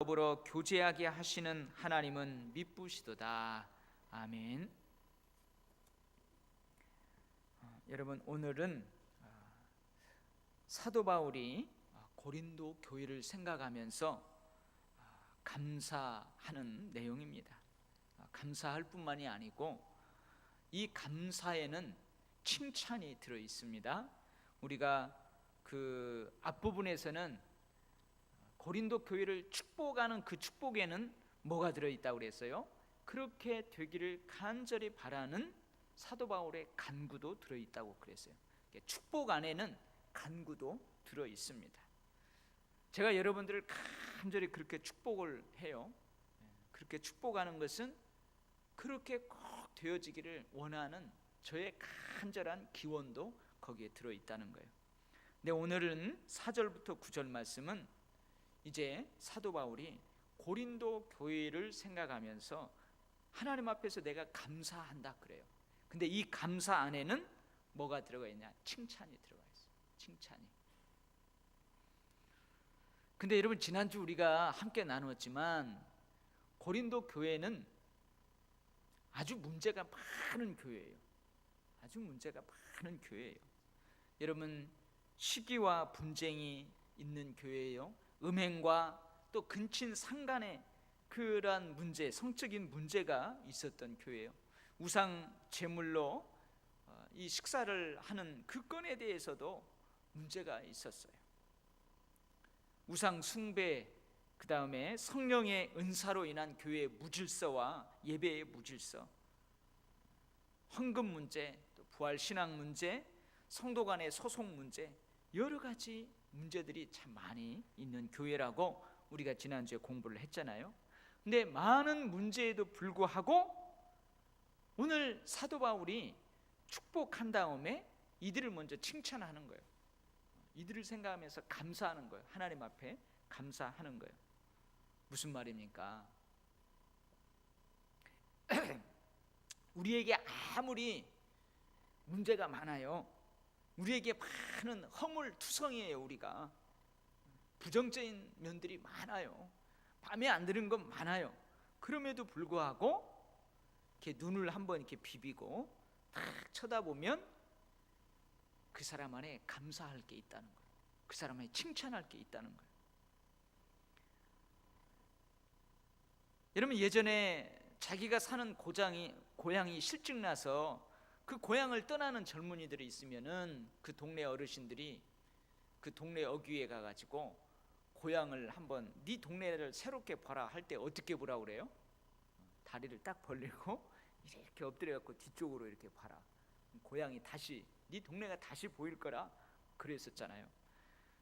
더불어 교제하게 하시는 하나님은 미쁘시도다. 아멘. 여러분, 오늘은 사도 바울이 고린도 교회를 생각하면서 감사하는 내용입니다. 감사할 뿐만이 아니고 이 감사에는 칭찬이 들어 있습니다. 우리가 그 앞부분에서는 고린도 교회를 축복하는 그 축복에는 뭐가 들어 있다고 그랬어요? 그렇게 되기를 간절히 바라는 사도 바울의 간구도 들어 있다고 그랬어요. 축복 안에는 간구도 들어 있습니다. 제가 여러분들을 간절히 그렇게 축복을 해요. 그렇게 축복하는 것은 그렇게 꼭 되어지기를 원하는 저의 간절한 기원도 거기에 들어 있다는 거예요. 근데 오늘은 4절부터 9절 말씀은 이제 사도 바울이 고린도 교회를 생각하면서 하나님 앞에서 내가 감사한다 그래요. 근데 이 감사 안에는 뭐가 들어가 있냐? 칭찬이 들어가 있어요. 칭찬이. 근데 여러분, 지난주 우리가 함께 나누었지만 고린도 교회는 아주 문제가 많은 교회예요. 아주 문제가 많은 교회예요. 여러분, 시기와 분쟁이 있는 교회예요. 음행과 또 근친 상간의 그러한 문제, 성적인 문제가 있었던 교회예요. 우상 제물로 이 식사를 하는 그 건에 대해서도 문제가 있었어요. 우상 숭배, 그 다음에 성령의 은사로 인한 교회의 무질서와 예배의 무질서, 헌금 문제, 또 부활 신앙 문제, 성도 간의 소송 문제, 여러 가지 문제들이 참 많이 있는 교회라고 우리가 지난주에 공부를 했잖아요. 근데 많은 문제에도 불구하고 오늘 사도 바울이 축복한 다음에 이들을 먼저 칭찬하는 거예요. 이들을 생각하면서 감사하는 거예요. 하나님 앞에 감사하는 거예요. 무슨 말입니까? 우리에게 아무리 문제가 많아요, 우리에게 많은 허물투성이에요. 우리가 부정적인 면들이 많아요. 마음에 안 드는 건 많아요. 그럼에도 불구하고 이렇게 눈을 한번 이렇게 비비고 딱 쳐다보면 그 사람 안에 감사할 게 있다는 거예요. 그 사람 안에 칭찬할 게 있다는 거예요. 여러분, 예전에 자기가 사는 고향이 실증나서 그 고향을 떠나는 젊은이들이 있으면은 그 동네 어르신들이 그 동네 어귀에 가가지고 고향을 한번 네 동네를 새롭게 봐라 할 때 어떻게 보라고 그래요? 다리를 딱 벌리고 이렇게 엎드려갖고 뒤쪽으로 이렇게 봐라. 고향이 다시, 네 동네가 다시 보일 거라 그랬었잖아요.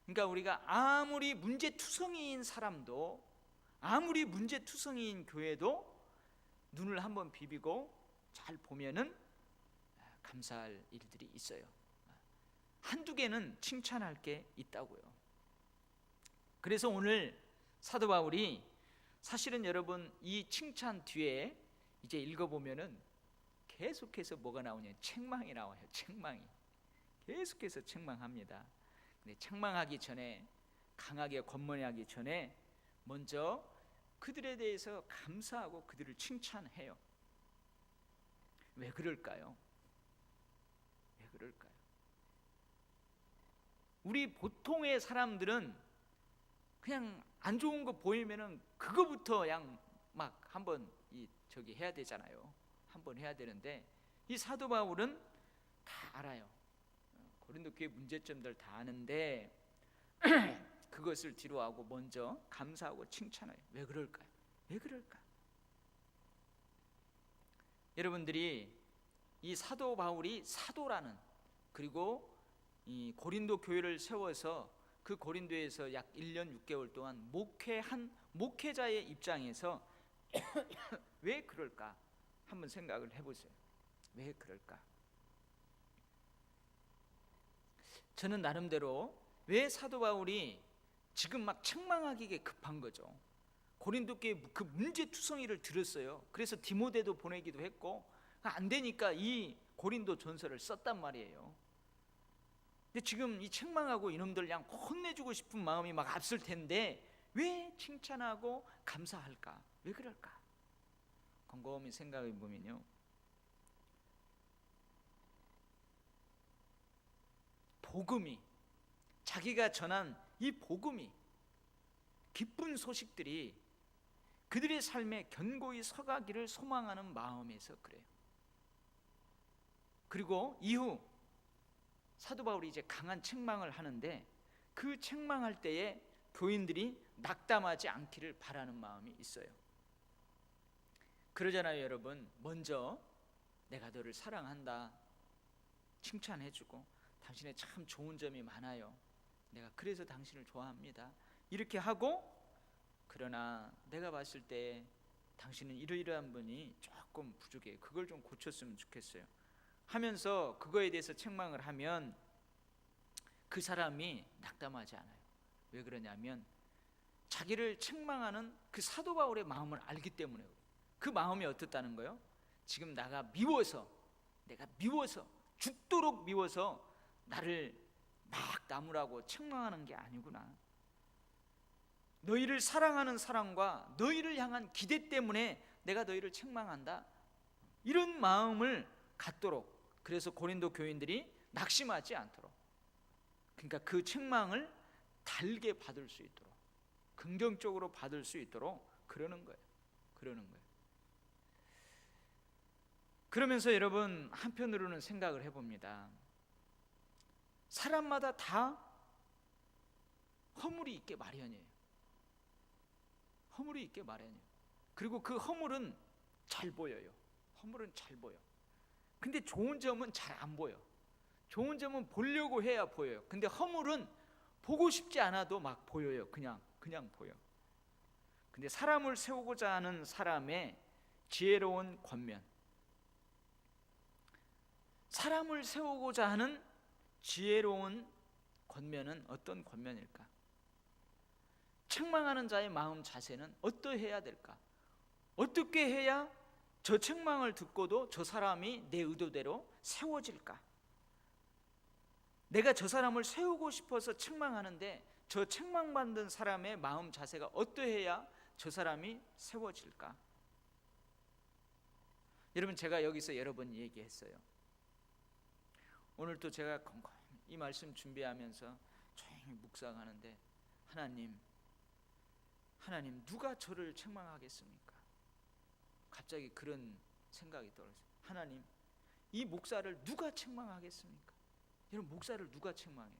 그러니까 우리가 아무리 문제투성이인 사람도, 아무리 문제투성이인 교회도 눈을 한번 비비고 잘 보면은 감사할 일들이 있어요. 한두 개는 칭찬할 게 있다고요. 그래서 오늘 사도 바울이 사실은 여러분 이 칭찬 뒤에 이제 읽어보면은 계속해서 뭐가 나오냐? 책망이 나와요. 책망이. 계속해서 책망합니다. 근데 책망하기 전에, 강하게 권면하기 전에 먼저 그들에 대해서 감사하고 그들을 칭찬해요. 왜 그럴까요? 왜 그럴까요? 우리 보통의 사람들은 그냥 안 좋은 거 보이면은 그거부터 그냥 막 한번 해야 되잖아요. 한번 해야 되는데 이 사도 바울은 다 알아요. 고린도 교회 문제점들 다 아는데 그것을 뒤로 하고 먼저 감사하고 칭찬해요. 왜 그럴까요? 왜 그럴까요? 여러분들이 이 사도 바울이 사도라는, 그리고 이 고린도 교회를 세워서 그 고린도에서 약 1년 6개월 동안 목회한 목회자의 입장에서 왜 그럴까? 한번 생각을 해보세요. 왜 그럴까? 저는 나름대로 왜 사도 바울이 지금 막 책망하기에 급한 거죠. 고린도 교회 그 문제투성이를 들었어요. 그래서 디모데도 보내기도 했고 안 되니까 이 고린도 전서를 썼단 말이에요. 근데 지금 이 책망하고 이놈들 그냥 혼내주고 싶은 마음이 막 앞설 텐데 왜 칭찬하고 감사할까? 왜 그럴까? 곰곰이 생각해 보면요, 복음이, 자기가 전한 이 복음이, 기쁜 소식들이 그들의 삶에 견고히 서가기를 소망하는 마음에서 그래요. 그리고 이후 사도 바울이 이제 강한 책망을 하는데, 그 책망할 때에 교인들이 낙담하지 않기를 바라는 마음이 있어요. 그러잖아요, 여러분. 먼저 내가 너를 사랑한다 칭찬해주고, 당신의 참 좋은 점이 많아요, 내가 그래서 당신을 좋아합니다, 이렇게 하고, 그러나 내가 봤을 때 당신은 이러이러한 분이 조금 부족해요, 그걸 좀 고쳤으면 좋겠어요 하면서 그거에 대해서 책망을 하면 그 사람이 낙담하지 않아요. 왜 그러냐면 자기를 책망하는 그 사도 바울의 마음을 알기 때문에. 그 마음이 어떻다는 거예요? 지금 내가 미워서 죽도록 미워서 나를 막 나무라고 책망하는 게 아니구나, 너희를 사랑하는 사랑과 너희를 향한 기대 때문에 내가 너희를 책망한다, 이런 마음을 갖도록. 그래서 고린도 교인들이 낙심하지 않도록, 그러니까 그 책망을 달게 받을 수 있도록, 긍정적으로 받을 수 있도록 그러는 거예요. 그러면서 여러분, 한편으로는 생각을 해봅니다. 사람마다 다 허물이 있게 마련이에요. 그리고 그 허물은 잘 보여요. 근데 좋은 점은 잘 안 보여. 좋은 점은 보려고 해야 보여요. 근데 허물은 보고 싶지 않아도 막 보여요. 그냥 보여. 근데 사람을 세우고자 하는 사람의 지혜로운 권면, 사람을 세우고자 하는 지혜로운 권면은 어떤 권면일까? 책망하는 자의 마음 자세는 어떠해야 될까? 어떻게 해야 저 책망을 듣고도 저 사람이 내 의도대로 세워질까? 내가 저 사람을 세우고 싶어서 책망하는데 저 책망받는 사람의 마음 자세가 어떠해야 저 사람이 세워질까? 여러분, 제가 여기서 여러 번 얘기했어요. 오늘 또 제가 이 말씀 준비하면서 조용히 묵상하는데, 하나님 누가 저를 책망하겠습니까? 갑자기 그런 생각이 들었어요. 하나님, 이 목사를 누가 책망하겠습니까? 여러분, 목사를 누가 책망해요?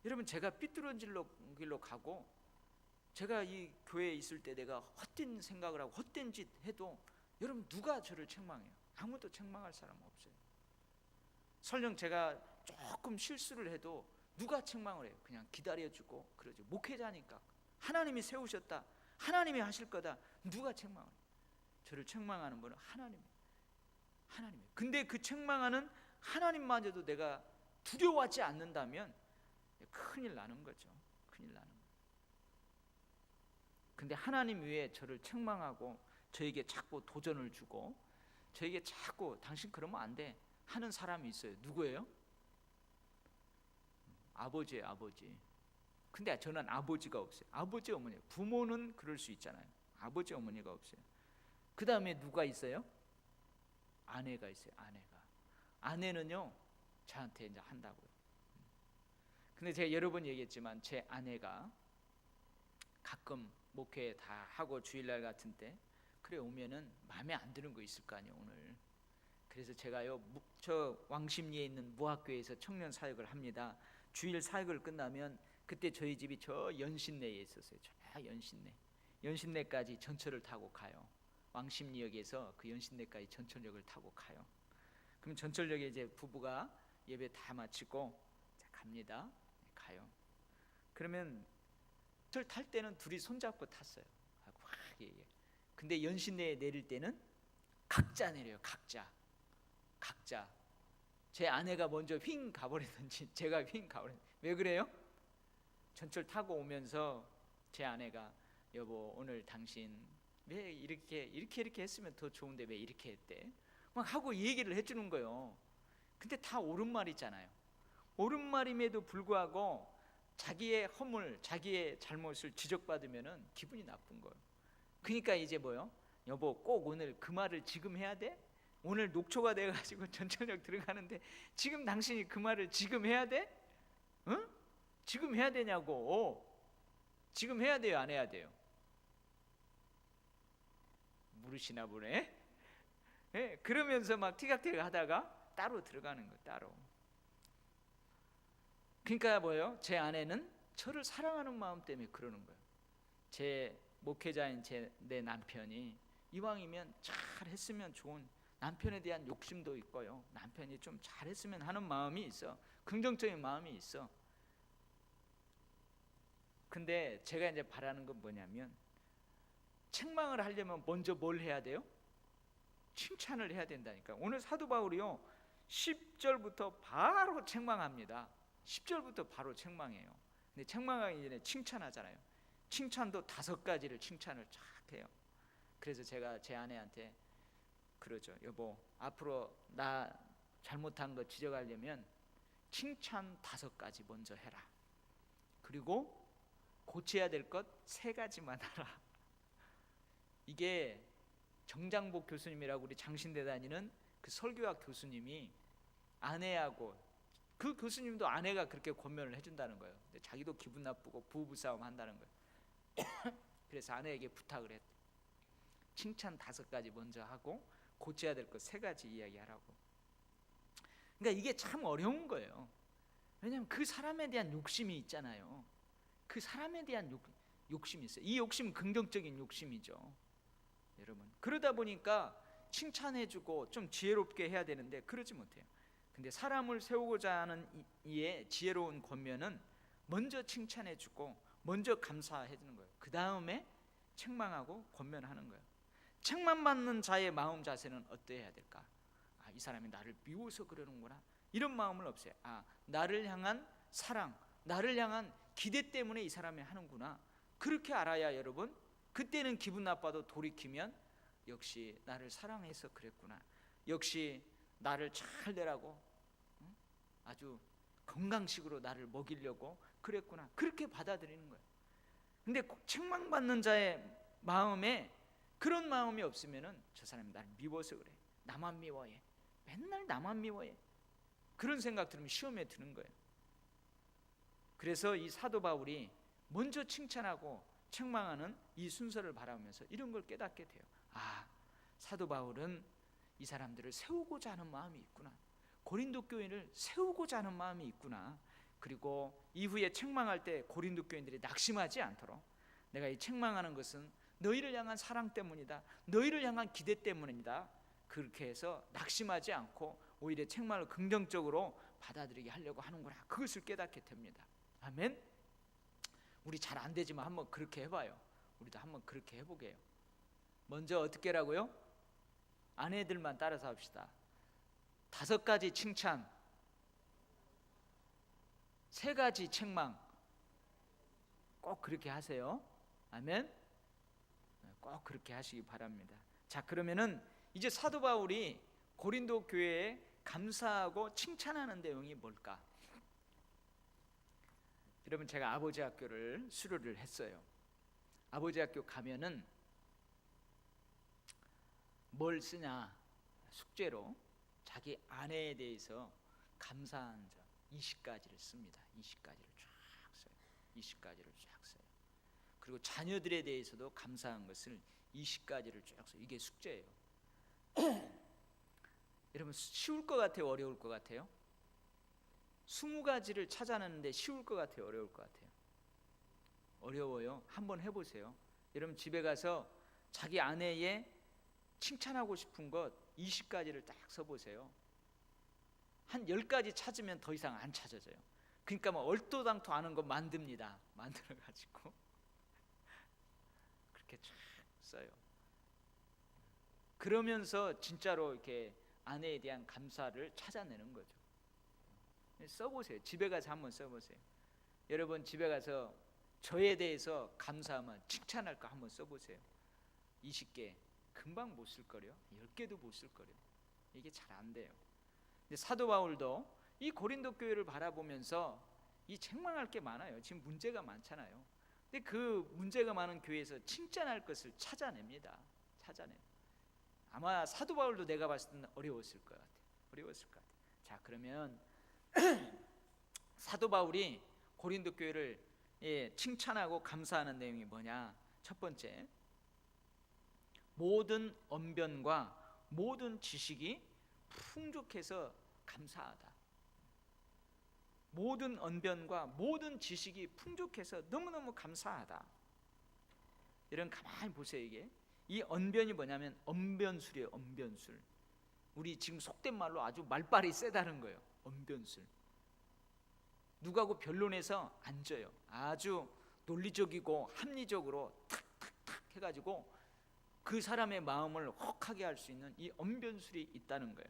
여러분, 제가 삐뚤어진 길로 가고, 제가 이 교회에 있을 때 내가 헛된 생각을 하고 헛된 짓 해도 여러분, 누가 저를 책망해요? 아무도 책망할 사람 없어요. 설령 제가 조금 실수를 해도 누가 책망을 해요? 그냥 기다려주고 그러죠. 목회자니까 하나님이 세우셨다, 하나님이 하실 거다, 누가 책망을 해요? 저를 책망하는 분은 하나님이에요. 근데 그 책망하는 하나님마저도 내가 두려워하지 않는다면 큰일 나는 거죠. 근데 하나님 위에 저를 책망하고 저에게 자꾸 도전을 주고 저에게 자꾸 당신 그러면 안 돼 하는 사람이 있어요. 누구예요? 아버지예요, 아버지. 근데 저는 아버지가 없어요. 아버지, 어머니. 부모는 그럴 수 있잖아요. 아버지, 어머니가 없어요. 그 다음에 누가 있어요? 아내가 있어요. 아내는요 저한테 이제 한다고요. 근데 제가 여러 번 얘기했지만 제 아내가 가끔 목회 다 하고 주일날 같은 때 그래 오면은 마음에 안 드는 거 있을 거 아니에요. 오늘 그래서 제가요 저 왕십리에 있는 무학교에서 청년 사역을 합니다. 주일 사역을 끝나면 그때 저희 집이 저 연신내에 있었어요. 저 연신내까지 전철을 타고 가요. 왕십리역에서 그 연신내까지 전철역을 타고 가요. 그럼 전철역에 이제 부부가 예배 다 마치고 갑니다. 가요. 그러면 전철 탈 때는 둘이 손잡고 탔어요. 근데 연신내에 내릴 때는 각자 내려요. 각자. 제 아내가 먼저 휙 가버리든지 제가 휙 가버리든지. 왜 그래요? 전철 타고 오면서 제 아내가 여보 오늘 당신 왜 이렇게 했으면 더 좋은데 왜 이렇게 했대? 막 하고 얘기를 해주는 거예요. 근데 다 옳은 말이잖아요. 옳은 말임에도 불구하고 자기의 허물, 자기의 잘못을 지적받으면은 기분이 나쁜 거예요. 그러니까 이제 뭐요? 여보, 꼭 오늘 그 말을 지금 해야 돼? 오늘 녹초가 돼가지고 전저녁 들어가는데 지금 당신이 그 말을 지금 해야 돼? 응? 지금 해야 되냐고. 지금 해야 돼요, 안 해야 돼요? 물으시나 보네. 예, 그러면서 막 티격태격 하다가 따로 들어가는 거예요, 따로. 그러니까 뭐예요? 제 아내는 저를 사랑하는 마음 때문에 그러는 거예요. 제 목회자인 내 남편이 이왕이면 잘했으면 좋은, 남편에 대한 욕심도 있고요, 남편이 좀 잘했으면 하는 마음이 있어, 긍정적인 마음이 있어. 근데 제가 이제 바라는 건 뭐냐면, 책망을 하려면 먼저 뭘 해야 돼요? 칭찬을 해야 된다니까. 오늘 사도 바울이요 10절부터 바로 책망합니다. 10절부터 바로 책망해요. 근데 책망하기 전에 칭찬하잖아요. 칭찬도 5가지를 칭찬을 쫙 해요. 그래서 제가 제 아내한테 그러죠. 여보, 앞으로 나 잘못한 거 지적하려면 칭찬 5가지 먼저 해라. 그리고 고쳐야 될 것 3가지만 하라. 이게 정장복 교수님이라고 우리 장신대 다니는 그 설교학 교수님이 아내하고, 그 교수님도 아내가 그렇게 권면을 해준다는 거예요. 근데 자기도 기분 나쁘고 부부싸움 한다는 거예요. 그래서 아내에게 부탁을 했대. 칭찬 5가지 먼저 하고 고쳐야 될 것 3가지 이야기하라고. 그러니까 이게 참 어려운 거예요. 왜냐하면 그 사람에 대한 욕심이 있잖아요. 그 사람에 대한 욕심이 있어요. 이 욕심은 긍정적인 욕심이죠, 여러분. 그러다 보니까 칭찬해주고 좀 지혜롭게 해야 되는데 그러지 못해요. 근데 사람을 세우고자 하는 이의 지혜로운 권면은 먼저 칭찬해주고 먼저 감사해주는 거예요. 그 다음에 책망하고 권면하는 거예요. 책망받는 자의 마음 자세는 어떠해야 될까? 이 사람이 나를 미워서 그러는구나, 이런 마음을 없애요. 나를 향한 사랑, 나를 향한 기대 때문에 이 사람이 하는구나, 그렇게 알아야 여러분, 그때는 기분 나빠도 돌이키면 역시 나를 사랑해서 그랬구나, 역시 나를 잘 되라고 아주 건강식으로 나를 먹이려고 그랬구나, 그렇게 받아들이는 거예요. 근데 책망받는 자의 마음에 그런 마음이 없으면은 저 사람이 나를 미워서 그래, 나만 미워해, 맨날 나만 미워해, 그런 생각 들으면 시험에 드는 거예요. 그래서 이 사도 바울이 먼저 칭찬하고 책망하는 이 순서를 바라보면서 이런 걸 깨닫게 돼요. 사도 바울은 이 사람들을 세우고자 하는 마음이 있구나, 고린도 교인을 세우고자 하는 마음이 있구나. 그리고 이후에 책망할 때 고린도 교인들이 낙심하지 않도록, 내가 이 책망하는 것은 너희를 향한 사랑 때문이다, 너희를 향한 기대 때문이다, 그렇게 해서 낙심하지 않고 오히려 책망을 긍정적으로 받아들이게 하려고 하는구나, 그것을 깨닫게 됩니다. 아멘. 우리 잘 안 되지만 한번 그렇게 해봐요. 우리도 한번 그렇게 해보게요. 먼저 어떻게 하라고요? 아내들만 따라서 합시다. 5가지 칭찬, 3가지 책망, 꼭 그렇게 하세요. 아멘. 꼭 그렇게 하시기 바랍니다. 자, 그러면은 이제 사도 바울이 고린도 교회에 감사하고 칭찬하는 내용이 뭘까? 여러분, 제가 아버지 학교를 수료를 했어요. 아버지 학교 가면은 뭘 쓰냐? 숙제로 자기 아내에 대해서 감사한 점 20가지를 씁니다. 20가지를 쫙 써요. 20가지를 쫙 써요. 그리고 자녀들에 대해서도 감사한 것을 20가지를 쫙 써요. 이게 숙제예요. 여러분, 쉬울 것 같아요, 어려울 것 같아요? 20가지를 찾아내는데 쉬울 것 같아요, 어려울 것 같아요? 어려워요. 한번 해보세요. 여러분, 집에 가서 자기 아내의 칭찬하고 싶은 것 20가지를 딱 써보세요. 한 10가지 찾으면 더 이상 안 찾아져요. 그러니까 뭐 얼토당토 아는 거 만듭니다. 만들어가지고 그렇게 쫙 써요. 그러면서 진짜로 이렇게 아내에 대한 감사를 찾아내는 거죠. 써보세요. 집에 가서 한번 써보세요. 여러분, 집에 가서 저에 대해서 감사하면 칭찬할 거 한번 써보세요. 20개 금방 못 쓸거려. 10개도 못 쓸거려. 이게 잘 안 돼요. 근데 사도 바울도 이 고린도 교회를 바라보면서 이 책망할 게 많아요. 지금 문제가 많잖아요. 근데 그 문제가 많은 교회에서 칭찬할 것을 찾아냅니다. 아마 사도 바울도 내가 봤을 때는 어려웠을 것 같아요. 자, 그러면 사도 바울이 고린도 교회를 칭찬하고 감사하는 내용이 뭐냐? 첫 번째, 모든 언변과 모든 지식이 풍족해서 감사하다. 모든 언변과 모든 지식이 풍족해서 너무너무 감사하다. 여러분 가만히 보세요. 이 언변이 뭐냐면 언변술이에요. 언변술. 우리 지금 속된 말로 아주 말빨이 세다는 거예요. 언변술. 누구하고 변론해서 안 져요. 아주 논리적이고 합리적으로 탁탁탁 해가지고 그 사람의 마음을 혹하게 할 수 있는 이 언변술이 있다는 거예요.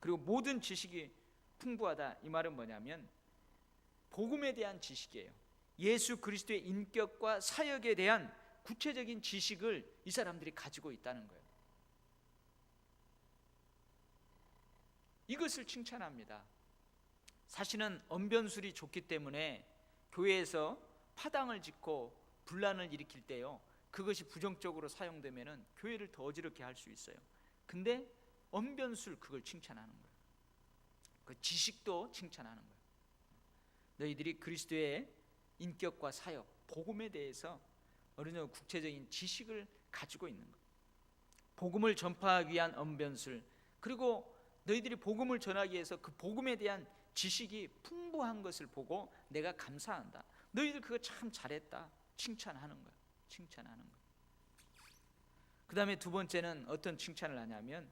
그리고 모든 지식이 풍부하다. 이 말은 뭐냐면 복음에 대한 지식이에요. 예수 그리스도의 인격과 사역에 대한 구체적인 지식을 이 사람들이 가지고 있다는 거예요. 이것을 칭찬합니다. 사실은 언변술이 좋기 때문에 교회에서 파당을 짓고 분란을 일으킬 때요, 그것이 부정적으로 사용되면은 교회를 더 어지럽게 할 수 있어요. 근데 언변술, 그걸 칭찬하는 거예요. 그 지식도 칭찬하는 거예요. 너희들이 그리스도의 인격과 사역, 복음에 대해서 어느 정도 구체적인 지식을 가지고 있는 거예요. 복음을 전파하기 위한 언변술, 그리고 너희들이 복음을 전하기 위해서 그 복음에 대한 지식이 풍부한 것을 보고 내가 감사한다. 너희들 그거 참 잘했다. 칭찬하는 거예요. 그 다음에 두 번째는 어떤 칭찬을 하냐면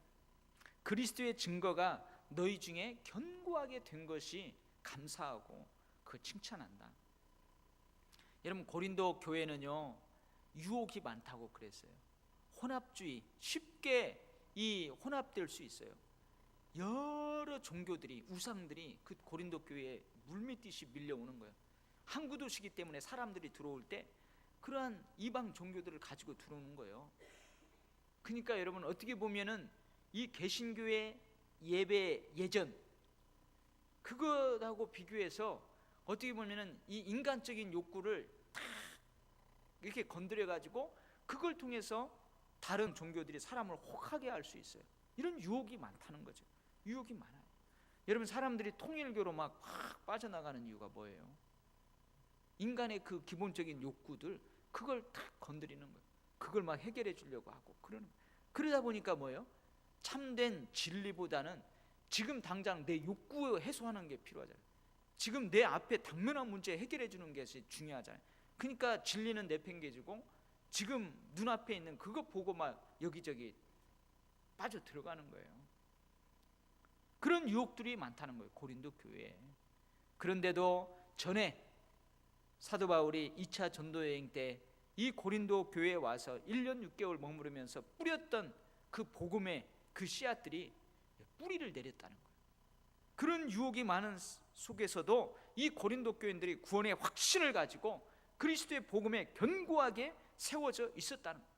그리스도의 증거가 너희 중에 견고하게 된 것이 감사하고 그 칭찬한다. 여러분 고린도 교회는요 유혹이 많다고 그랬어요. 혼합주의, 쉽게 이 혼합될 수 있어요. 여러 종교들이, 우상들이 그 고린도 교회에 물밀듯이 밀려오는 거예요. 항구 도시기 때문에 사람들이 들어올 때 그러한 이방 종교들을 가지고 들어오는 거예요. 그러니까 여러분 어떻게 보면은 이 개신교의 예배 예전 그것하고 비교해서 어떻게 보면은 이 인간적인 욕구를 다 이렇게 건드려 가지고 그걸 통해서 다른 종교들이 사람을 혹하게 할 수 있어요. 이런 유혹이 많다는 거죠. 유혹이 많아요. 여러분 사람들이 통일교로 막 확 빠져나가는 이유가 뭐예요? 인간의 그 기본적인 욕구들, 그걸 탁 건드리는 거예요. 그걸 막 해결해 주려고 하고 그러는 거예요. 그러다 보니까 뭐예요? 참된 진리보다는 지금 당장 내 욕구 해소하는 게 필요하잖아요. 지금 내 앞에 당면한 문제 해결해 주는 것이 중요하잖아요. 그러니까 진리는 내팽개지고 지금 눈앞에 있는 그거 보고 막 여기저기 빠져 들어가는 거예요. 그런 유혹들이 많다는 거예요, 고린도 교회에. 그런데도 전에 사도 바울이 2차 전도 여행 때 이 고린도 교회에 와서 1년 6개월 머무르면서 뿌렸던 그 복음의 그 씨앗들이 뿌리를 내렸다는 거예요. 그런 유혹이 많은 속에서도 이 고린도 교인들이 구원의 확신을 가지고 그리스도의 복음에 견고하게 세워져 있었다는 거예요.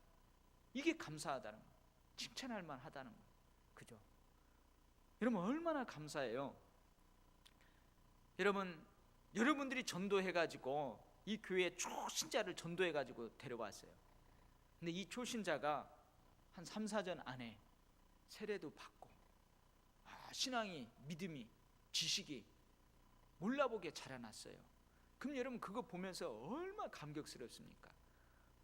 이게 감사하다는 거예요. 칭찬할 만하다는 거예요. 그죠? 여러분 얼마나 감사해요. 여러분들이 전도해가지고 이 교회에 초신자를 전도해가지고 데려왔어요. 근데 이 초신자가 한 3, 4년 안에 세례도 받고 신앙이, 믿음이, 지식이 몰라보게 자라났어요. 그럼 여러분 그거 보면서 얼마나 감격스럽습니까?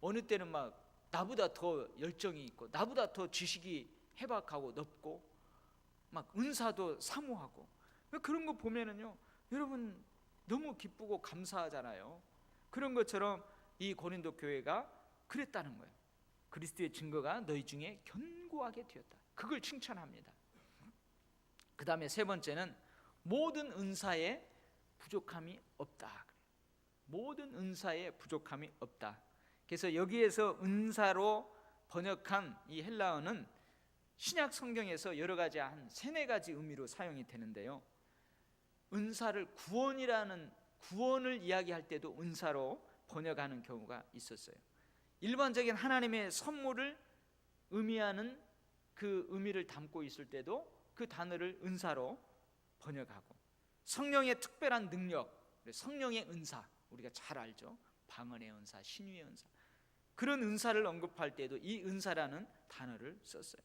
어느 때는 막 나보다 더 열정이 있고 나보다 더 지식이 해박하고 넓고 막 은사도 사모하고 그런 거 보면은요 여러분 너무 기쁘고 감사하잖아요. 그런 것처럼 이 고린도 교회가 그랬다는 거예요. 그리스도의 증거가 너희 중에 견고하게 되었다. 그걸 칭찬합니다. 그 다음에 세 번째는 모든 은사에 부족함이 없다. 모든 은사에 부족함이 없다. 그래서 여기에서 은사로 번역한 이 헬라어는 신약 성경에서 여러 가지 한 3-4가지 의미로 사용이 되는데요, 은사를 구원을 이야기할 때도 은사로 번역하는 경우가 있었어요. 일반적인 하나님의 선물을 의미하는 그 의미를 담고 있을 때도 그 단어를 은사로 번역하고 성령의 특별한 능력, 성령의 은사, 우리가 잘 알죠. 방언의 은사, 신유의 은사, 그런 은사를 언급할 때도 이 은사라는 단어를 썼어요.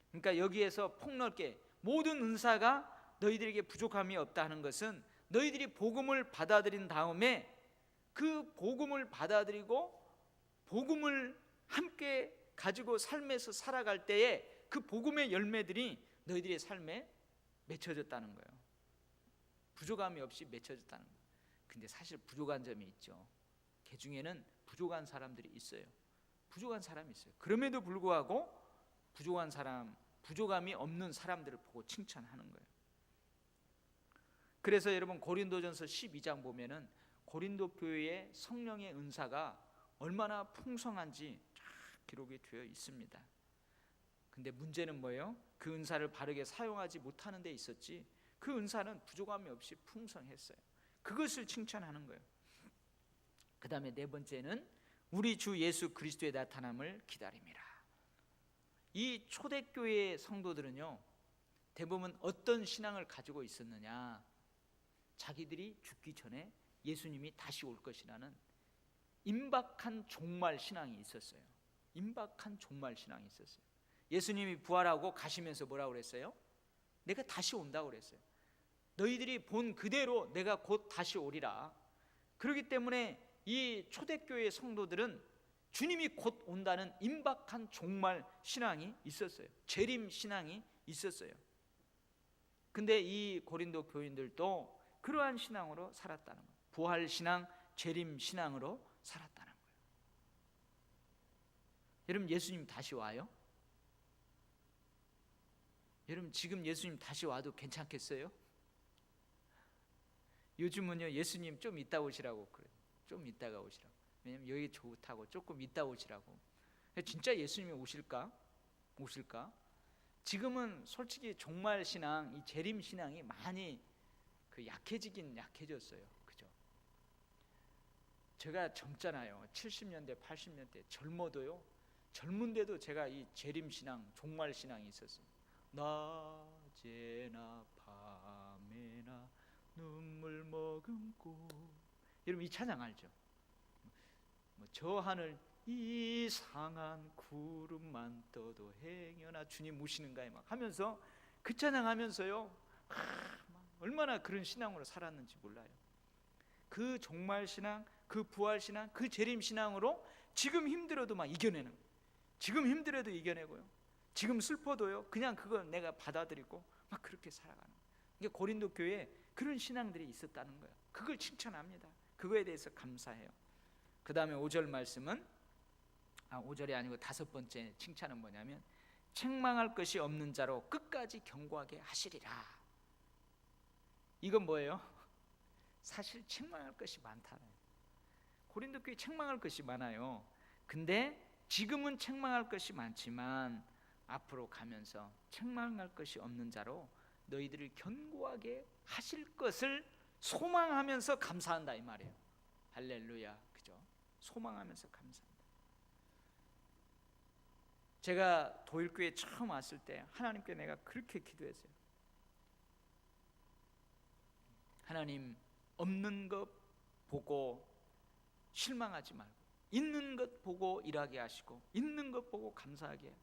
그러니까 여기에서 폭넓게 모든 은사가 너희들에게 부족함이 없다 하는 것은 너희들이 복음을 받아들인 다음에 그 복음을 받아들이고 복음을 함께 가지고 삶에서 살아갈 때에 그 복음의 열매들이 너희들의 삶에 맺혀졌다는 거예요. 부족함이 없이 맺혀졌다는 거예요. 근데 사실 부족한 점이 있죠. 그 중에는 부족한 사람들이 있어요. 부족한 사람이 있어요. 그럼에도 불구하고 부족한 사람, 부족함이 없는 사람들을 보고 칭찬하는 거예요. 그래서 여러분 고린도전서 12장 보면은 고린도 교회의 성령의 은사가 얼마나 풍성한지 쫙 기록이 되어 있습니다. 근데 문제는 뭐예요? 그 은사를 바르게 사용하지 못하는 데 있었지 그 은사는 부족함이 없이 풍성했어요. 그것을 칭찬하는 거예요. 그 다음에 네 번째는 우리 주 예수 그리스도의 나타남을 기다림이라. 이 초대교회의 성도들은요 대부분 어떤 신앙을 가지고 있었느냐, 자기들이 죽기 전에 예수님이 다시 올 것이라는 임박한 종말 신앙이 있었어요. 임박한 종말 신앙이 있었어요. 예수님이 부활하고 가시면서 뭐라고 그랬어요? 내가 다시 온다고 그랬어요. 너희들이 본 그대로 내가 곧 다시 오리라. 그렇기 때문에 이 초대교회 성도들은 주님이 곧 온다는 임박한 종말 신앙이 있었어요. 재림 신앙이 있었어요. 근데 이 고린도 교인들도 그러한 신앙으로 살았다는 거예요. 부활 신앙, 재림 신앙으로 살았다는 거예요. 여러분 예수님 다시 와요? 여러분 지금 예수님 다시 와도 괜찮겠어요? 요즘은요 예수님 좀 이따 오시라고 그래요. 좀 이따가 오시라고. 왜냐면 여기 좋다고 조금 이따 오시라고. 진짜 예수님이 오실까? 지금은 솔직히 종말 신앙, 이 재림 신앙이 많이 약해지긴 약해졌어요. 그죠? 제가 젊잖아요. 70년대, 80년대 젊어도요. 젊은데도 제가 이 재림 신앙, 종말 신앙이 있었어요. 낮에나 밤에나 눈물 머금고. 여러분 이 찬양 알죠? 저 하늘 이상한 구름만 떠도 행여나 주님 모시는가에 막 하면서 그 찬양하면서요 얼마나 그런 신앙으로 살았는지 몰라요. 그 종말 신앙, 그 부활 신앙, 그 재림 신앙으로 지금 힘들어도 막 이겨내는 거예요. 지금 힘들어도 이겨내고요. 지금 슬퍼도요 그냥 그걸 내가 받아들이고 막 그렇게 살아가는 거예요. 이게 고린도 교회에 그런 신앙들이 있었다는 거예요. 그걸 칭찬합니다. 그거에 대해서 감사해요. 그 다음에 5절 말씀은 5절이 아니고 5번째 칭찬은 뭐냐면 책망할 것이 없는 자로 끝까지 견고하게 하시리라. 이건 뭐예요? 사실 책망할 것이 많다는 거예요. 고린도 교회 책망할 것이 많아요. 근데 지금은 책망할 것이 많지만 앞으로 가면서 책망할 것이 없는 자로 너희들을 견고하게 하실 것을 소망하면서 감사한다 이 말이에요. 할렐루야. 그죠? 소망하면서 감사한다. 제가 도일교회 처음 왔을 때 하나님께 내가 그렇게 기도했어요. 하나님, 없는 것 보고 실망하지 말고 있는 것 보고 일하게 하시고 있는 것 보고 감사하게 해요.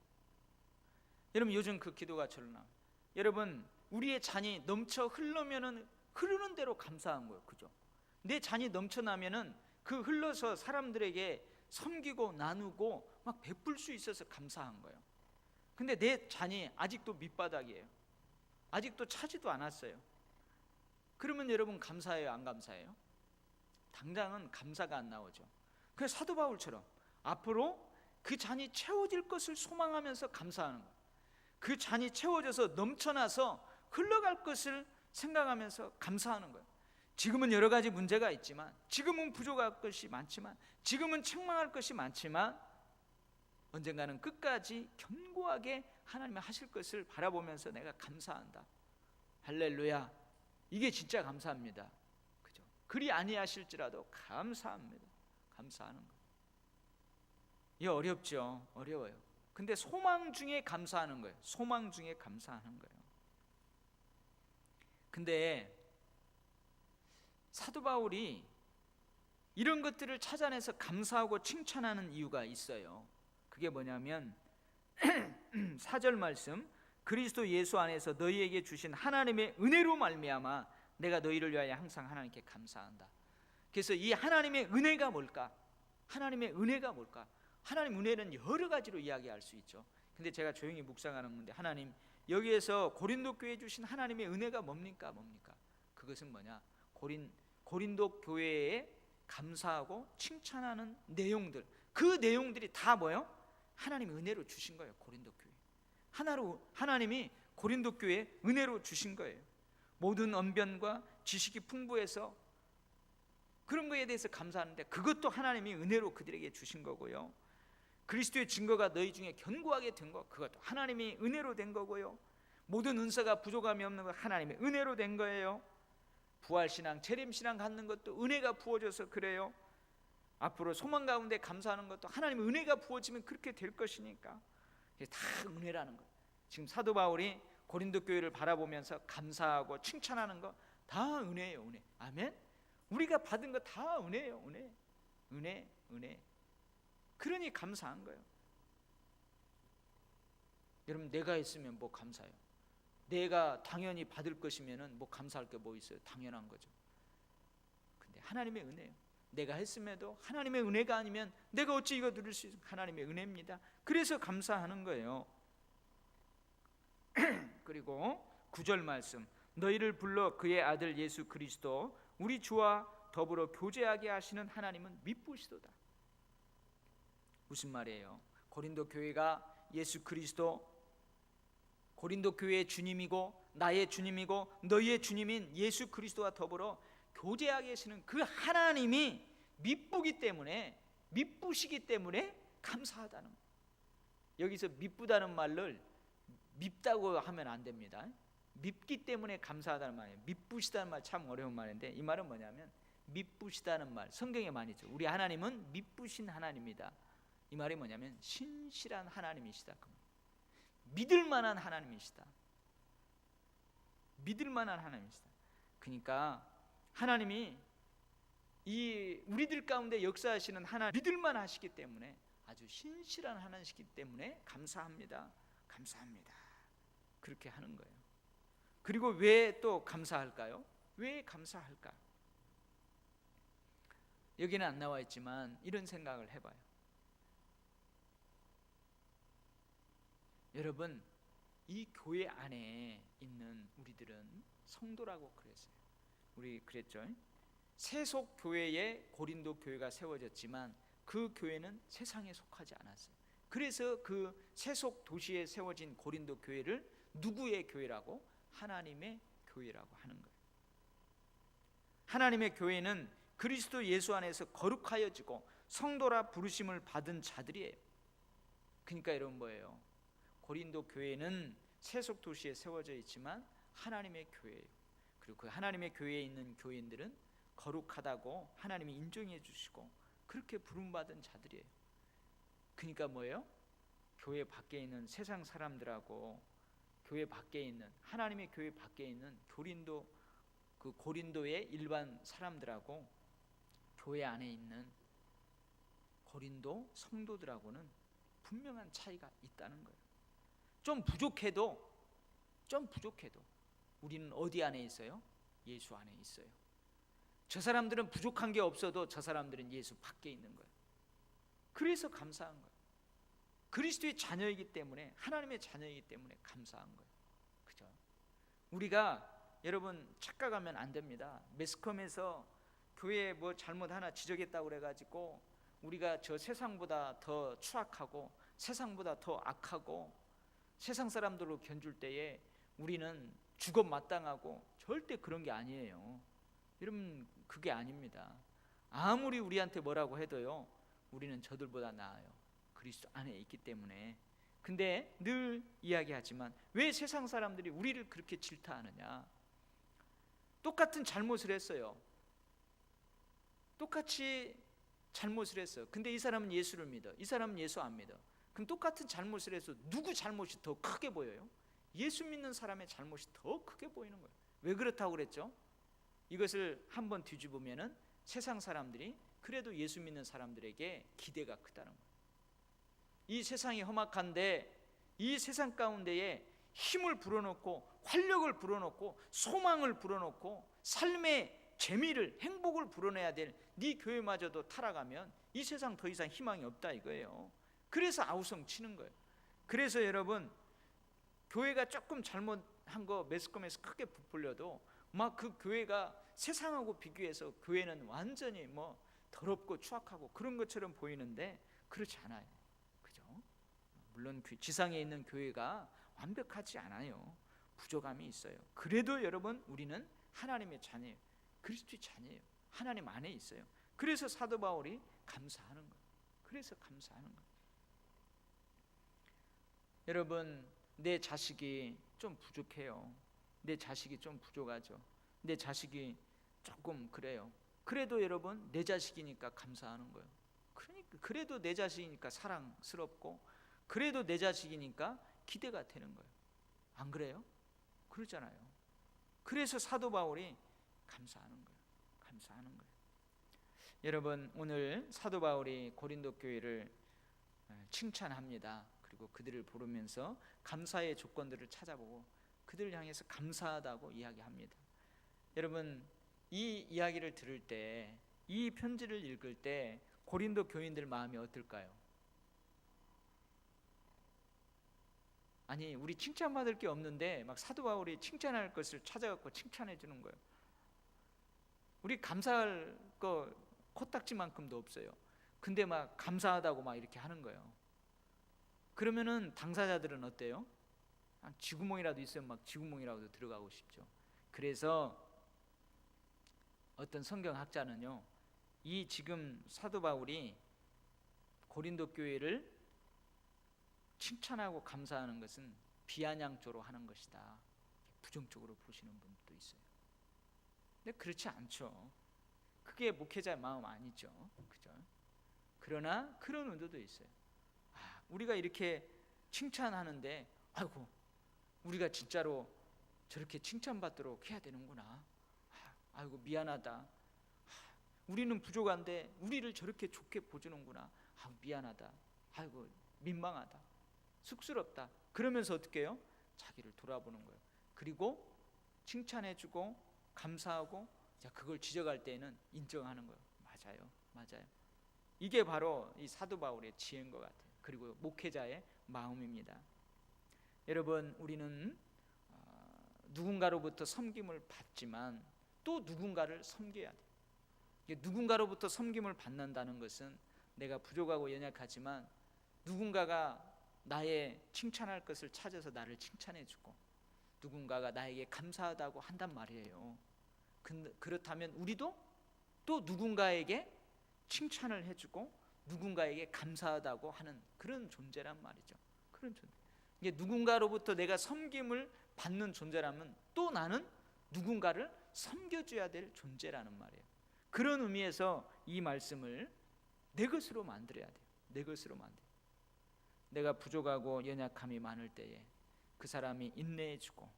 여러분 요즘 그 기도가 저를 나와요. 여러분 우리의 잔이 넘쳐 흐르면은 흐르는 대로 감사한 거예요. 그죠? 내 잔이 넘쳐나면은 그 흘러서 사람들에게 섬기고 나누고 막 베풀 수 있어서 감사한 거예요. 근데 내 잔이 아직도 밑바닥이에요. 아직도 차지도 않았어요. 그러면 여러분 감사해요, 안 감사해요? 당장은 감사가 안 나오죠. 그래서 사도 바울처럼 앞으로 그 잔이 채워질 것을 소망하면서 감사하는 거예요. 그 잔이 채워져서 넘쳐나서 흘러갈 것을 생각하면서 감사하는 거예요. 지금은 여러 가지 문제가 있지만, 지금은 부족할 것이 많지만, 지금은 책망할 것이 많지만 언젠가는 끝까지 견고하게 하나님이 하실 것을 바라보면서 내가 감사한다. 할렐루야. 이게 진짜 감사합니다. 그죠? 그리 아니하실지라도 감사합니다. 감사하는 거. 이게 어렵죠. 어려워요. 근데 소망 중에 감사하는 거예요. 소망 중에 감사하는 거예요. 근데 사도 바울이 이런 것들을 찾아내서 감사하고 칭찬하는 이유가 있어요. 그게 뭐냐면 4절 말씀, 그리스도 예수 안에서 너희에게 주신 하나님의 은혜로 말미암아 내가 너희를 위하여 항상 하나님께 감사한다. 그래서 이 하나님의 은혜가 뭘까? 하나님의 은혜가 뭘까? 하나님 은혜는 여러 가지로 이야기할 수 있죠. 근데 제가 조용히 묵상하는 건데, 하나님 여기에서 고린도 교회에 주신 하나님의 은혜가 뭡니까? 그것은 뭐냐? 고린도 교회에 감사하고 칭찬하는 내용들, 그 내용들이 다 뭐예요? 하나님의 은혜로 주신 거예요. 고린도 교회 하나님이 고린도 교회에 은혜로 주신 거예요. 모든 언변과 지식이 풍부해서 그런 거에 대해서 감사하는데, 그것도 하나님이 은혜로 그들에게 주신 거고요. 그리스도의 증거가 너희 중에 견고하게 된 것, 그것도 하나님이 은혜로 된 거고요. 모든 은사가 부족함이 없는 것, 하나님의 은혜로 된 거예요. 부활신앙, 재림신앙 갖는 것도 은혜가 부어져서 그래요. 앞으로 소망 가운데 감사하는 것도 하나님의 은혜가 부어지면 그렇게 될 것이니까, 이게 다 은혜라는 거예요. 지금 사도 바울이 고린도 교회를 바라보면서 감사하고 칭찬하는 거 다 은혜예요. 은혜. 아멘. 우리가 받은 거 다 은혜예요. 은혜. 그러니 감사한 거예요. 여러분, 내가 했으면 뭐 감사해요? 내가 당연히 받을 것이면은 뭐 감사할 게 뭐 있어요? 당연한 거죠. 근데 하나님의 은혜예요. 내가 했음에도 하나님의 은혜가 아니면 내가 어찌 이거 누릴 수 있어요? 하나님의 은혜입니다. 그래서 감사하는 거예요. 그리고 9절 말씀, 너희를 불러 그의 아들 예수 그리스도 우리 주와 더불어 교제하게 하시는 하나님은 미쁘시도다. 무슨 말이에요? 고린도 교회가 예수 그리스도, 고린도 교회의 주님이고 나의 주님이고 너희의 주님인 예수 그리스도와 더불어 교제하게 하시는 그 하나님이 미쁘시기 때문에 감사하다는 거예요. 여기서 미쁘다는 말을 밉다고 하면 안 됩니다. 밉기 때문에 감사하다는 말이에요. 미쁘시다는 말 참 어려운 말인데, 이 말은 뭐냐면 미쁘시다는 말 성경에 많이 있죠. 우리 하나님은 미쁘신 하나님이다. 이 말이 뭐냐면 신실한 하나님이시다. 믿을 만한 하나님이시다. 그러니까 하나님이 이 우리들 가운데 역사하시는 하나님 믿을만 하시기 때문에, 아주 신실한 하나님이시기 때문에 감사합니다. 그렇게 하는 거예요. 그리고 왜 또 감사할까요? 왜 감사할까? 여기는 안 나와 있지만 이런 생각을 해봐요. 여러분, 이 교회 안에 있는 우리들은 성도라고 그랬어요. 우리 그랬죠. 세속 교회에 고린도 교회가 세워졌지만 그 교회는 세상에 속하지 않았어요. 그래서 그 세속 도시에 세워진 고린도 교회를 누구의 교회라고? 하나님의 교회라고 하는 거예요. 하나님의 교회는 그리스도 예수 안에서 거룩하여지고 성도라 부르심을 받은 자들이에요. 그러니까 여러분 뭐예요? 고린도 교회는 세속 도시에 세워져 있지만 하나님의 교회예요. 그리고 그 하나님의 교회에 있는 교인들은 거룩하다고 하나님이 인정해 주시고 그렇게 부름받은 자들이에요. 그러니까 뭐예요? 교회 밖에 있는 세상 사람들하고 교회 밖에 있는 하나님의 교회 밖에 있는 고린도의 일반 사람들하고 교회 안에 있는 고린도 성도들하고는 분명한 차이가 있다는 거예요. 좀 부족해도 우리는 어디 안에 있어요? 예수 안에 있어요. 저 사람들은 부족한 게 없어도 저 사람들은 예수 밖에 있는 거예요. 그래서 감사한 거예요. 그리스도의 자녀이기 때문에, 하나님의 자녀이기 때문에 감사한 거예요. 그죠? 우리가 여러분 착각하면 안 됩니다. 매스컴에서 교회에 뭐 잘못 하나 지적했다고 그래가지고 우리가 저 세상보다 더 추악하고 세상보다 더 악하고 세상 사람들로 견줄 때에 우리는 죽어 마땅하고, 절대 그런 게 아니에요. 여러분, 그게 아닙니다. 아무리 우리한테 뭐라고 해도요, 우리는 저들보다 나아요. 그리스도 안에 있기 때문에. 근데 늘 이야기하지만 왜 세상 사람들이 우리를 그렇게 질타하느냐? 똑같은 잘못을 했어요. 똑같이 잘못을 했어요. 근데 이 사람은 예수를 믿어, 이 사람은 예수 안 믿어. 그럼 똑같은 잘못을 해서 누구 잘못이 더 크게 보여요? 예수 믿는 사람의 잘못이 더 크게 보이는 거예요. 왜 그렇다고 그랬죠? 이것을 한번 뒤집으면은 세상 사람들이 그래도 예수 믿는 사람들에게 기대가 크다는 거예요. 이 세상이 험악한데 이 세상 가운데에 힘을 불어넣고 활력을 불어넣고 소망을 불어넣고 삶의 재미를 행복을 불어내야 될 네 교회마저도 타락하면 이 세상 더 이상 희망이 없다 이거예요. 그래서 아우성 치는 거예요. 그래서 여러분 교회가 조금 잘못한 거 매스컴에서 크게 부풀려도 막 그 교회가 세상하고 비교해서 교회는 완전히 뭐 더럽고 추악하고 그런 것처럼 보이는데 그렇지 않아요. 그죠? 물론 지상에 있는 교회가 완벽하지 않아요. 부족함이 있어요. 그래도 여러분 우리는 하나님의 자녀예요. 그리스도의 자녀예요. 하나님 안에 있어요. 그래서 사도 바울이 감사하는 거예요. 그래서 감사하는 거예요. 여러분 내 자식이 좀 부족해요. 내 자식이 좀 부족하죠. 내 자식이 조금 그래요. 그래도 여러분 내 자식이니까 감사하는 거예요. 그러니까 그래도 내 자식이니까 사랑스럽고 그래도 내 자식이니까 기대가 되는 거예요. 안 그래요? 그러잖아요. 그래서 사도 바울이 감사하는 거예요. 감사하는 거예요. 여러분 오늘 사도 바울이 고린도 교회를 칭찬합니다. 그리고 그들을 부르면서 감사의 조건들을 찾아보고 그들을 향해서 감사하다고 이야기합니다. 여러분 이 이야기를 들을 때, 이 편지를 읽을 때 고린도 교인들 마음이 어떨까요? 아니 우리 칭찬받을 게 없는데 막 사도 바울이 칭찬할 것을 찾아갖고 칭찬해 주는 거예요. 우리 감사할 거 코딱지만큼도 없어요. 근데 막 감사하다고 막 이렇게 하는 거예요. 그러면은 당사자들은 어때요? 쥐구멍이라도 있으면 막 쥐구멍이라도 들어가고 싶죠. 그래서 어떤 성경학자는요, 이 지금 사도 바울이 고린도 교회를 칭찬하고 감사하는 것은 비아냥조로 하는 것이다, 부정적으로 보시는 분도 있어요. 근데 그렇지 않죠. 그게 목회자의 마음 아니죠, 그죠? 그러나 그런 의도도 있어요. 우리가 이렇게 칭찬하는데 아이고 우리가 진짜로 저렇게 칭찬받도록 해야 되는구나. 아이고 미안하다. 우리는 부족한데 우리를 저렇게 좋게 보주는구나. 미안하다. 아이고 민망하다. 쑥스럽다. 그러면서 어떻게 해요? 자기를 돌아보는 거예요. 그리고 칭찬해주고 감사하고 그걸 지적할 때는 인정하는 거예요. 맞아요, 맞아요. 이게 바로 이 사도 바울의 지혜인 것 같아요. 그리고 목회자의 마음입니다. 여러분 우리는 누군가로부터 섬김을 받지만 또 누군가를 섬겨야 돼요. 누군가로부터 섬김을 받는다는 것은 내가 부족하고 연약하지만 누군가가 나의 칭찬할 것을 찾아서 나를 칭찬해주고 누군가가 나에게 감사하다고 한단 말이에요. 그렇다면 우리도 또 누군가에게 칭찬을 해주고 누군가에게 감사하다고 하는 그런 존재란 말이죠. 그런 존재. 누군가로부터 내가 섬김을 받는 존재라면 또 나는 누군가를 섬겨줘야 될 존재라는 말이에요. 그런 의미에서 이 말씀을 내 것으로 만들어야 돼요. 내 것으로 만들어요. 내가 부족하고 연약함이 많을 때에 그 사람이 인내해주고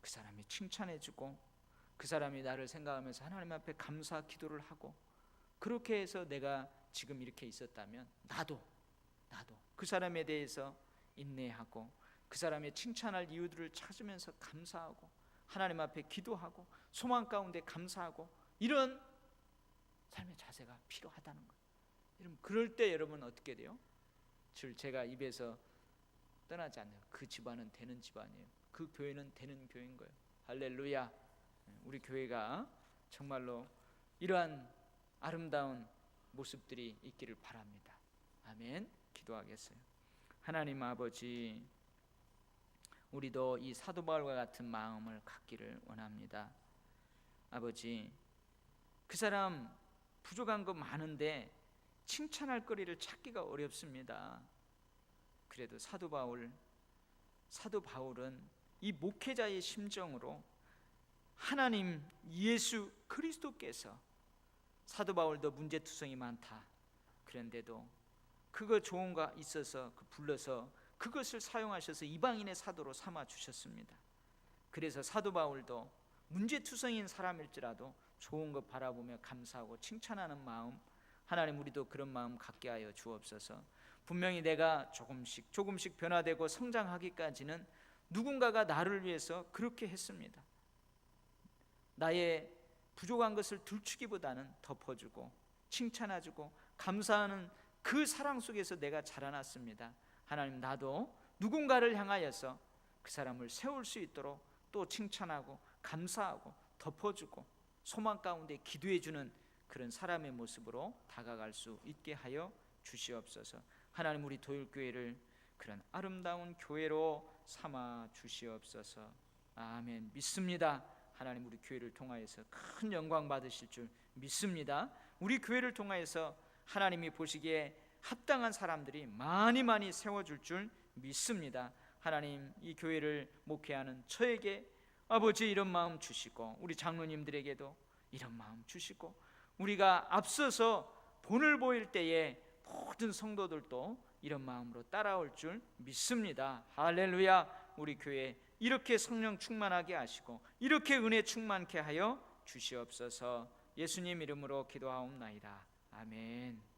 그 사람이 칭찬해주고 그 사람이 나를 생각하면서 하나님 앞에 감사 기도를 하고 그렇게 해서 내가 지금 이렇게 있었다면 나도 그 사람에 대해서 인내하고 그 사람의 칭찬할 이유들을 찾으면서 감사하고 하나님 앞에 기도하고 소망 가운데 감사하고 이런 삶의 자세가 필요하다는 거예요. 여러분 그럴 때 여러분 어떻게 돼요? 제가 입에서 떠나지 않아요. 그 집안은 되는 집안이에요. 그 교회는 되는 교회인 거예요. 할렐루야. 우리 교회가 정말로 이러한 아름다운 모습들이 있기를 바랍니다. 아멘. 기도하겠어요. 하나님 아버지, 우리도 이 사도 바울과 같은 마음을 갖기를 원합니다. 아버지, 그 사람 부족한 거 많은데 칭찬할 거리를 찾기가 어렵습니다. 그래도 사도 바울은 이 목회자의 심정으로 하나님 예수 그리스도께서 사도 바울도 문제투성이 많다. 그런데도 그거 좋은 거 있어서 불러서 그것을 사용하셔서 이방인의 사도로 삼아 주셨습니다. 그래서 사도 바울도 문제투성인 사람일지라도 좋은 것 바라보며 감사하고 칭찬하는 마음, 하나님 우리도 그런 마음 갖게 하여 주옵소서. 분명히 내가 조금씩 변화되고 성장하기까지는 누군가가 나를 위해서 그렇게 했습니다. 나의 부족한 것을 들추기보다는 덮어주고 칭찬해주고 감사하는 그 사랑 속에서 내가 자라났습니다. 하나님, 나도 누군가를 향하여서 그 사람을 세울 수 있도록 또 칭찬하고 감사하고 덮어주고 소망 가운데 기도해주는 그런 사람의 모습으로 다가갈 수 있게 하여 주시옵소서. 하나님, 우리 도율교회를 그런 아름다운 교회로 삼아 주시옵소서. 아멘. 믿습니다. 하나님, 우리 교회를 통하여서 큰 영광 받으실 줄 믿습니다. 우리 교회를 통하여서 하나님이 보시기에 합당한 사람들이 많이 세워줄 줄 믿습니다. 하나님, 이 교회를 목회하는 저에게 아버지 이런 마음 주시고, 우리 장로님들에게도 이런 마음 주시고, 우리가 앞서서 본을 보일 때에 모든 성도들도 이런 마음으로 따라올 줄 믿습니다. 할렐루야. 우리 교회 이렇게 성령 충만하게 하시고 이렇게 은혜 충만케 하여 주시옵소서. 예수님 이름으로 기도하옵나이다. 아멘.